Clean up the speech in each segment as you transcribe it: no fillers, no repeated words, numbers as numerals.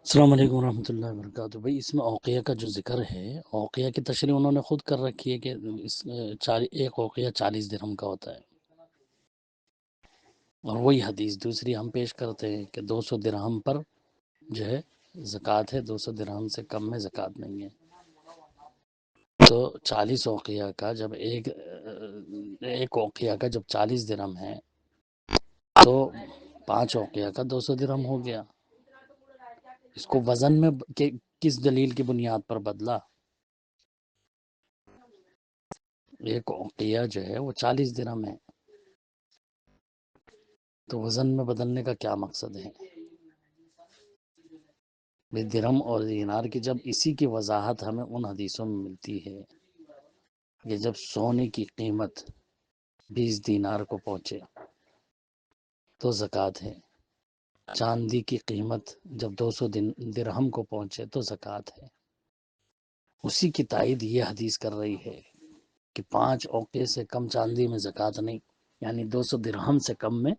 السلام علیکم ورحمۃ اللہ وبرکاتہ۔ بھائی اس میں اوقیہ کا جو ذکر ہے، اوقیہ کی تشریح انہوں نے خود کر رکھی ہے کہ ایک اوقیہ 40 درہم کا ہوتا ہے، اور وہی حدیث دوسری ہم پیش کرتے ہیں کہ 200 درہم پر جو ہے زکوٰۃ ہے، 200 درہم سے کم میں زکوٰۃ نہیں ہے۔ تو 40 اوقیہ کا جب ایک اوقیہ کا جب 40 درہم ہے تو 5 اوقیہ کا 200 درہم ہو گیا۔ اس کو وزن میں کس دلیل کی بنیاد پر بدلا؟ ایک اوقیہ جو ہے وہ 40 درہم ہے، تو وزن میں بدلنے کا کیا مقصد ہے؟ درہم اور دینار کی جب اسی کی وضاحت ہمیں ان حدیثوں میں ملتی ہے کہ جب سونے کی قیمت 20 دینار کو پہنچے تو زکوٰۃ ہے، چاندی کی قیمت جب 200 درہم کو پہنچے تو زکوٰۃ ہے۔ اسی کی تائید یہ حدیث کر رہی ہے کہ 5 اوقیہ سے کم چاندی میں زکوٰۃ نہیں، یعنی 200 درہم سے کم میں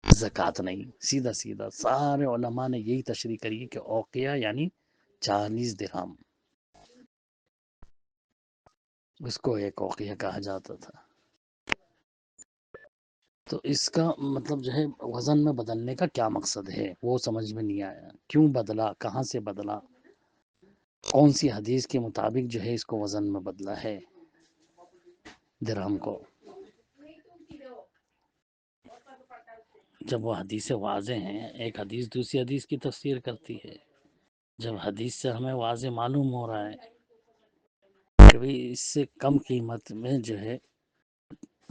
زکوٰۃ نہیں۔ سیدھا سیدھا سارے علماء نے یہی تشریح کری کہ اوقیہ یعنی 40 درہم، اس کو ایک اوقیہ کہا جاتا تھا۔ تو اس کا مطلب جو ہے وزن میں بدلنے کا کیا مقصد ہے وہ سمجھ میں نہیں آیا، کیوں بدلا، کہاں سے بدلا، کون سی حدیث کے مطابق جو ہے اس کو وزن میں بدلا ہے درہم کو۔ جب وہ حدیث واضح ہیں، ایک حدیث دوسری حدیث کی تفسیر کرتی ہے، جب حدیث سے ہمیں واضح معلوم ہو رہا ہے کہ بھی اس سے کم قیمت میں جو ہے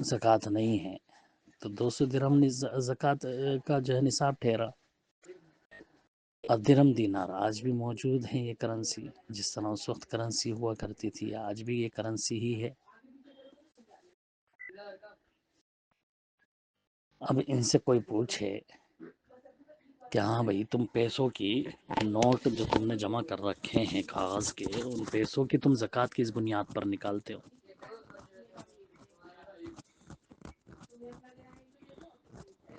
زکوٰۃ نہیں ہے، تو 200 درہم زکوٰۃ کا جو ہے نصاب ٹھہرا۔ اور درہم دینار آج بھی موجود ہیں، یہ کرنسی جس طرح اس وقت کرنسی ہوا کرتی تھی، آج بھی یہ کرنسی ہی ہے۔ اب ان سے کوئی پوچھے کہ ہاں بھائی تم پیسوں کی نوٹ جو تم نے جمع کر رکھے ہیں کاغذ کے، ان پیسوں کی تم زکوٰۃ کس بنیاد پر نکالتے ہو؟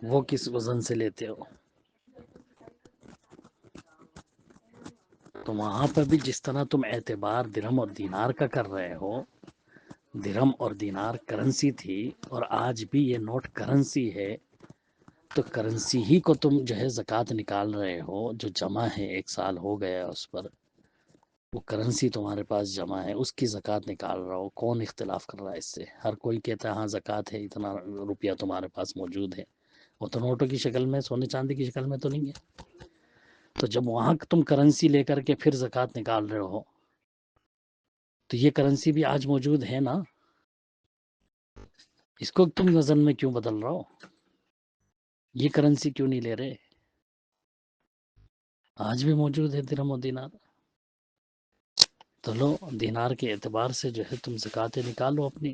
وہ کس وزن سے لیتے ہو؟ تو وہاں پر بھی جس طرح تم اعتبار درہم اور دینار کا کر رہے ہو، درہم اور دینار کرنسی تھی اور آج بھی یہ نوٹ کرنسی ہے، تو کرنسی ہی کو تم جو ہے زکوٰۃ نکال رہے ہو، جو جمع ہے 1 سال ہو گیا اس پر، وہ کرنسی تمہارے پاس جمع ہے، اس کی زکوٰۃ نکال رہا ہو۔ کون اختلاف کر رہا ہے اس سے؟ ہر کوئی کہتا ہے ہاں زکوٰۃ ہے، اتنا روپیہ تمہارے پاس موجود ہے، وہ تو نوٹوں کی شکل میں، سونے چاندی کی شکل میں تو نہیں ہے۔ تو جب وہاں تم کرنسی لے کر کے پھر زکوٰۃ نکال رہے ہو، تو یہ کرنسی بھی آج موجود ہے نا، اس کو تم وزن میں کیوں بدل رہا ہو؟ یہ کرنسی کیوں نہیں لے رہے؟ آج بھی موجود ہے درہم و دینار، تو لو دینار کے اعتبار سے جو ہے تم زکوٰۃ نکالو اپنی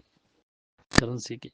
کرنسی کی۔